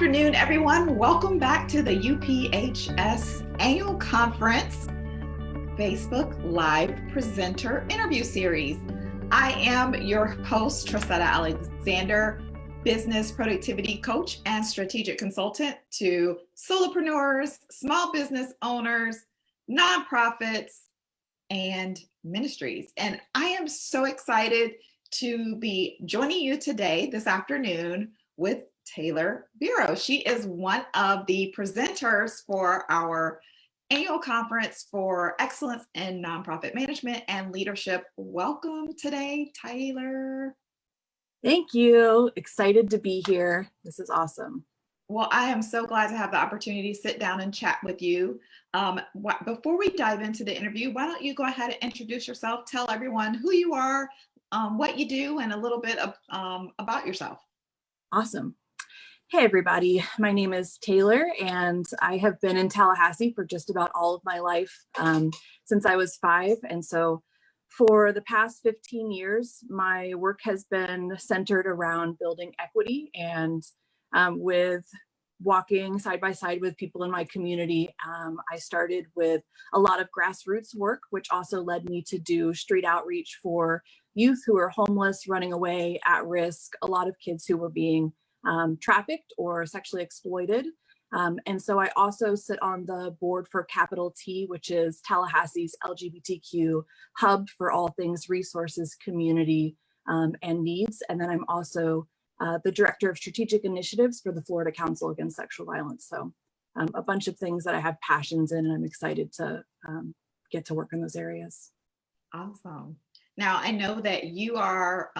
afternoon, everyone. Welcome back to the UPHS Annual Conference Facebook Live Presenter Interview Series. I am your host, Tressetta Alexander, business productivity coach and strategic consultant to solopreneurs, small business owners, nonprofits, and ministries. And I am so excited to be joining you today, this afternoon, with Taylor Biro. She is one of the presenters for our annual conference for excellence in nonprofit management and leadership. Welcome today, Taylor. Thank you. Excited to be here. This is awesome. Well, I am so glad to have the opportunity to sit down and chat with you. Before we dive into the interview, why don't you go ahead and introduce yourself, tell everyone who you are, what you do, and a little bit of, about yourself. Awesome. Hey, everybody. My name is Taylor, and I have been in Tallahassee for just about all of my life since I was 5. And so for the past 15 years, my work has been centered around building equity and with walking side by side with people in my community. I started with a lot of grassroots work, which also led me to do street outreach for youth who are homeless, running away, at risk, a lot of kids who were being trafficked or sexually exploited. And so I also sit on the board for Capital T, which is Tallahassee's LGBTQ hub for all things resources, community, and needs. And then I'm also the director of strategic initiatives for the Florida Council Against Sexual Violence. So a bunch of things that I have passions in, and I'm excited to get to work in those areas. Awesome. Now, I know that you are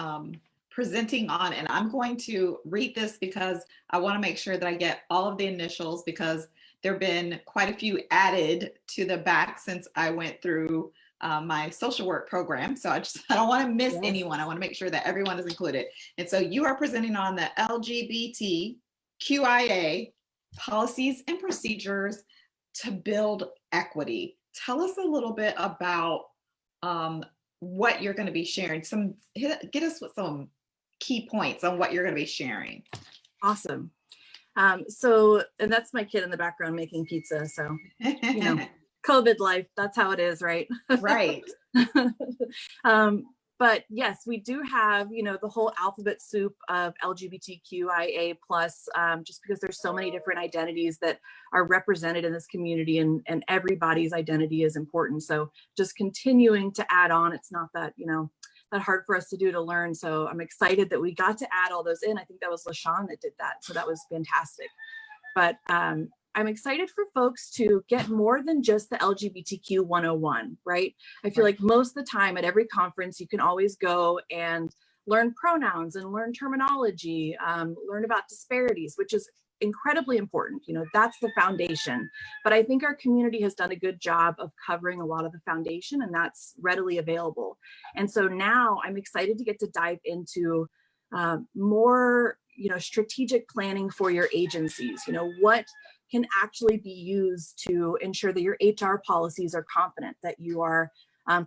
presenting on, and I'm going to read this because I want to make sure that I get all of the initials, because there have been quite a few added to the back since I went through my social work program. So I don't want to miss anyone. I want to make sure that everyone is included. And so you are presenting on the LGBTQIA policies and procedures to build equity. Tell us a little bit about what you're going to be sharing. Get us with some key points on what you're going to be sharing. Awesome. And that's my kid in the background making pizza. So, you know, COVID life, that's how it is, right? Right. But yes, we do have, you know, the whole alphabet soup of LGBTQIA plus, just because there's so many different identities that are represented in this community, and everybody's identity is important. So just continuing to add on, it's not that, you know, that hard for us to do, to learn. So I'm excited that we got to add all those in. I think that was LaShawn that did that. So that was fantastic. But I'm excited for folks to get more than just the LGBTQ 101, right? I feel like most of the time at every conference, you can always go and learn pronouns and learn terminology, learn about disparities, which is incredibly important. You know, that's the foundation. But I think our community has done a good job of covering a lot of the foundation, and that's readily available. And so now I'm excited to get to dive into more, you know, strategic planning for your agencies. You know, what can actually be used to ensure that your HR policies are confident, that you are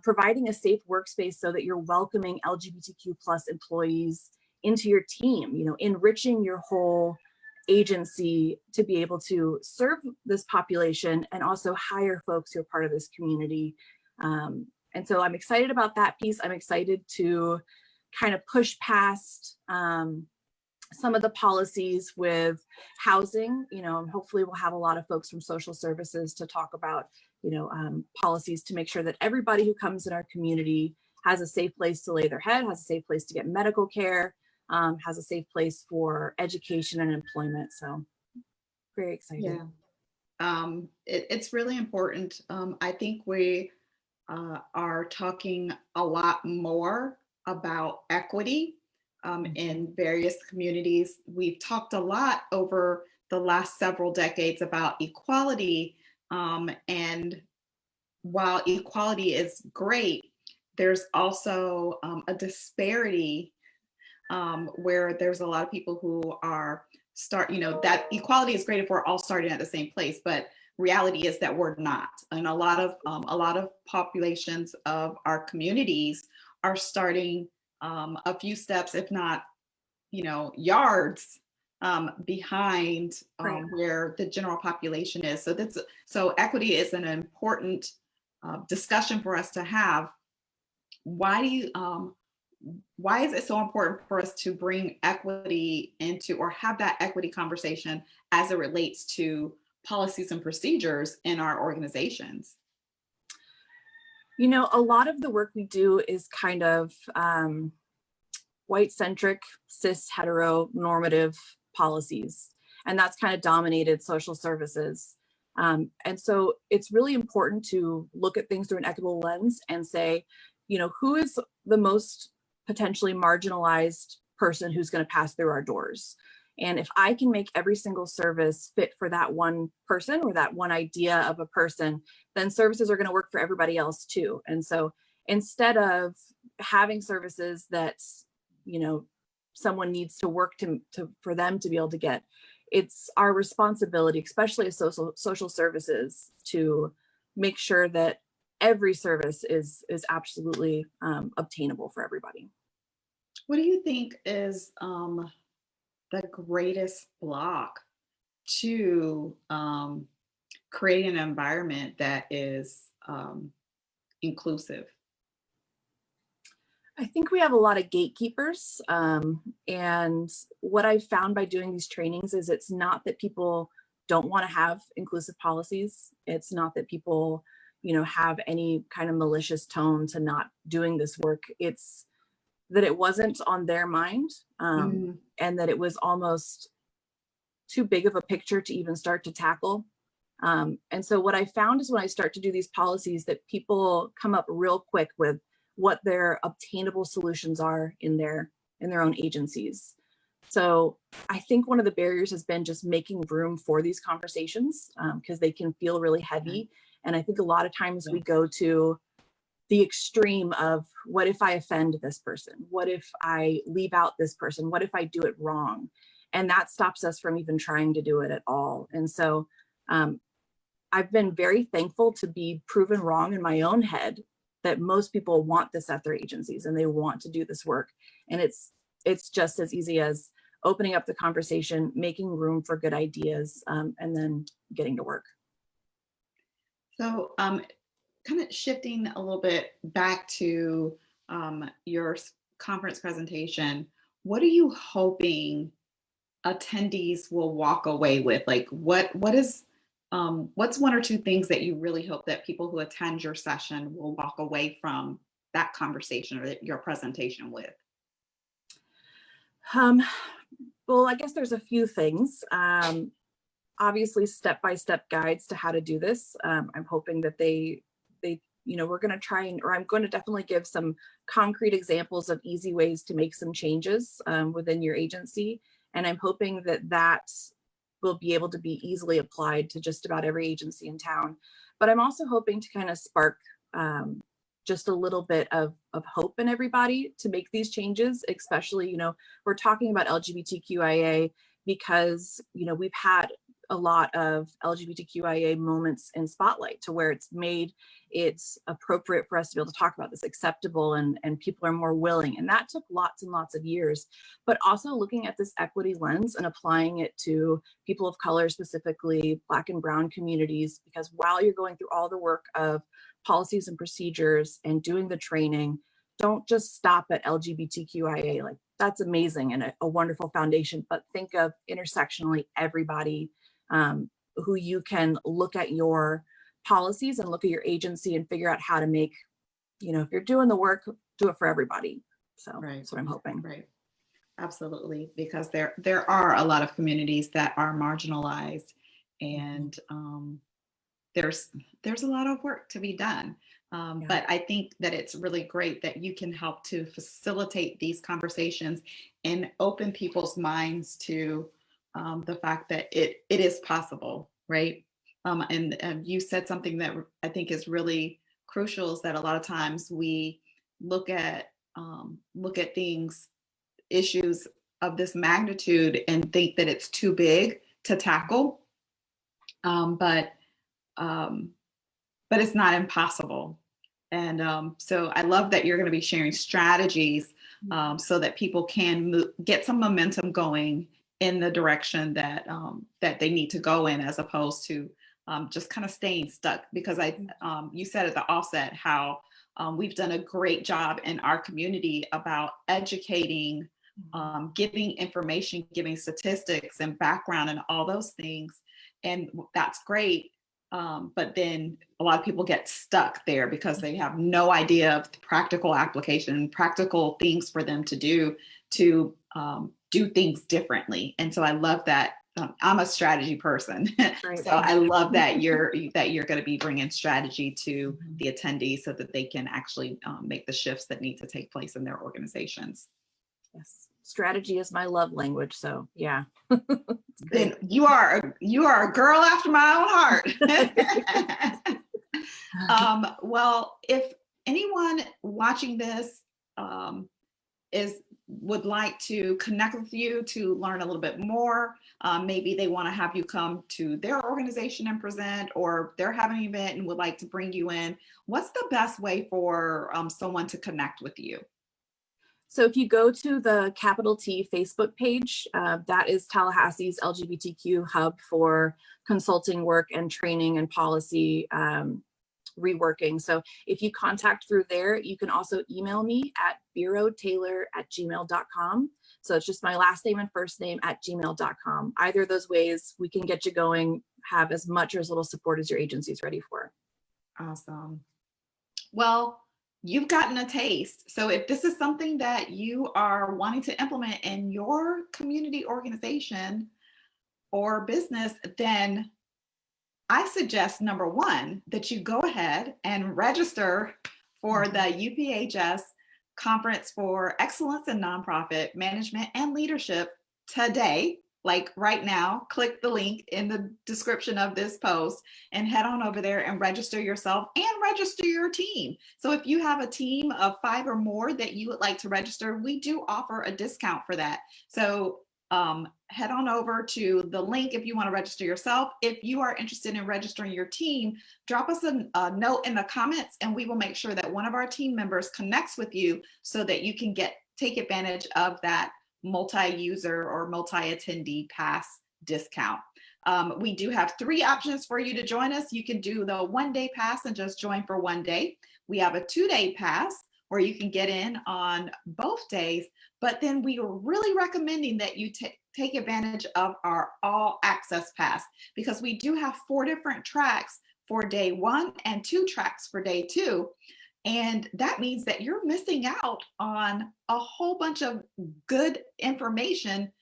providing a safe workspace so that you're welcoming LGBTQ plus employees into your team, you know, enriching your whole agency to be able to serve this population and also hire folks who are part of this community. And so I'm excited about that piece. I'm excited to kind of push past some of the policies with housing, you know, and hopefully we'll have a lot of folks from social services to talk about, you know, policies to make sure that everybody who comes in our community has a safe place to lay their head, has a safe place to get medical care, has a safe place for education and employment. So very excited. Yeah, it's really important. I think we are talking a lot more about equity in various communities. We've talked a lot over the last several decades about equality, and while equality is great, there's also a disparity where there's a lot of people who are that equality is great if we're all starting at the same place, but reality is that we're not. And a lot of populations of our communities are starting a few steps, if not, yards behind Right. where the general population is. So equity is an important discussion for us to have. Why is it so important for us to bring equity into, or have that equity conversation as it relates to policies and procedures in our organizations? You know, a lot of the work we do is kind of white centric, cis heteronormative policies, and that's kind of dominated social services. And so it's really important to look at things through an equitable lens and say, you know, who is the most potentially marginalized person who's going to pass through our doors? And if I can make every single service fit for that one person or that one idea of a person, then services are going to work for everybody else too. And so instead of having services that, you know, someone needs to work to for them to be able to get, it's our responsibility, especially as social services, to make sure that every service is absolutely obtainable for everybody. What do you think is the greatest block to creating an environment that is inclusive? I think we have a lot of gatekeepers. And what I've found by doing these trainings is it's not that people don't want to have inclusive policies. It's not that people, you know, have any kind of malicious tone to not doing this work. It's that it wasn't on their mind, and that it was almost too big of a picture to even start to tackle. And so what I found is when I start to do these policies that people come up real quick with what their obtainable solutions are in their own agencies. So I think one of the barriers has been just making room for these conversations, because they can feel really heavy. And I think a lot of times we go to the extreme of, what if I offend this person? What if I leave out this person? What if I do it wrong? And that stops us from even trying to do it at all. And so I've been very thankful to be proven wrong in my own head, that most people want this at their agencies and they want to do this work. And it's just as easy as opening up the conversation, making room for good ideas, and then getting to work. So kind of shifting a little bit back to your conference presentation, what are you hoping attendees will walk away with? Like what's one or two things that you really hope that people who attend your session will walk away from that conversation or your presentation with? Well, I guess there's a few things. Obviously, step-by-step guides to how to do this. I'm hoping that they, you know, we're going to try or I'm going to definitely give some concrete examples of easy ways to make some changes within your agency. And I'm hoping that will be able to be easily applied to just about every agency in town. But I'm also hoping to kind of spark just a little bit of hope in everybody to make these changes, especially, you know, we're talking about LGBTQIA because, you know, we've had a lot of LGBTQIA moments in spotlight to where it's made it appropriate for us to be able to talk about this, acceptable, and people are more willing. And that took lots and lots of years, but also looking at this equity lens and applying it to people of color, specifically Black and Brown communities, because while you're going through all the work of policies and procedures and doing the training, don't just stop at LGBTQIA. Like, that's amazing and a wonderful foundation, but think of intersectionally everybody who you can look at your policies and look at your agency and figure out how to make, you know, if you're doing the work, do it for everybody. So Right. That's what I'm hoping. Right. Absolutely. Because there are a lot of communities that are marginalized, and there's a lot of work to be done. But I think that it's really great that you can help to facilitate these conversations and open people's minds to the fact that it is possible, right? And you said something that I think is really crucial, is that a lot of times we look at things, issues of this magnitude, and think that it's too big to tackle. But it's not impossible. And so I love that you're going to be sharing strategies so that people can get some momentum going in the direction that that they need to go in, as opposed to just kind of staying stuck. Because you said at the offset how we've done a great job in our community about educating, giving information, giving statistics and background and all those things. And that's great. But then a lot of people get stuck there because they have no idea of the practical application, practical things for them to do things differently. And so I love that. I'm a strategy person. So I love that you're going to be bringing strategy to the attendees so that they can actually make the shifts that need to take place in their organizations. Yes. Strategy is my love language. So yeah. Then you are a girl after my own heart. Well, if anyone watching this would like to connect with you to learn a little bit more, maybe they want to have you come to their organization and present, or they're having an event and would like to bring you in, what's the best way for someone to connect with you? So if you go to the capital T Facebook page, that is Tallahassee's LGBTQ hub for consulting work and training and policy reworking. So if you contact through there, you can also email me at birotaylor@gmail.com. So it's just my last name and first name @gmail.com. Either of those ways, we can get you going, have as much or as little support as your agency is ready for. Awesome. Well, you've gotten a taste. So if this is something that you are wanting to implement in your community organization or business, then I suggest, number one, that you go ahead and register for the UPHS Conference for Excellence in Nonprofit Management and Leadership today. Like right now, click the link in the description of this post and head on over there and register yourself and register your team. So if you have a team of 5 or more that you would like to register, we do offer a discount for that. So head on over to the link if you want to register yourself. If you are interested in registering your team, drop us a note in the comments and we will make sure that one of our team members connects with you so that you can take advantage of that multi-user or multi-attendee pass discount. We do have 3 options for you to join us. You can do the 1-day pass and just join for 1 day. We have a 2-day pass where you can get in on both days, but then we are really recommending that you take advantage of our all access pass, because we do have 4 different tracks for day 1 and 2 tracks for day 2. And that means that you're missing out on a whole bunch of good information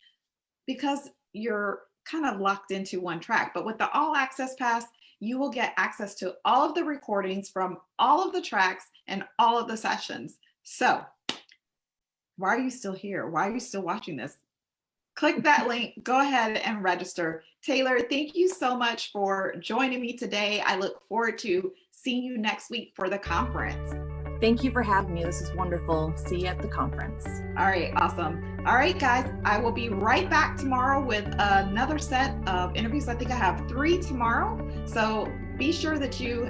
because you're kind of locked into one track. But with the all access pass, you will get access to all of the recordings from all of the tracks and all of the sessions. So why are you still here? Why are you still watching this? Click that link, go ahead and register. Taylor, thank you so much for joining me today. I look forward to seeing you next week for the conference. Thank you for having me. This is wonderful. See you at the conference. All right, awesome. All right, guys, I will be right back tomorrow with another set of interviews. I think I have 3 tomorrow. So be sure that you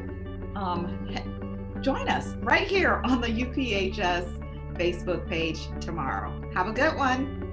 join us right here on the UPHS Facebook page tomorrow. Have a good one.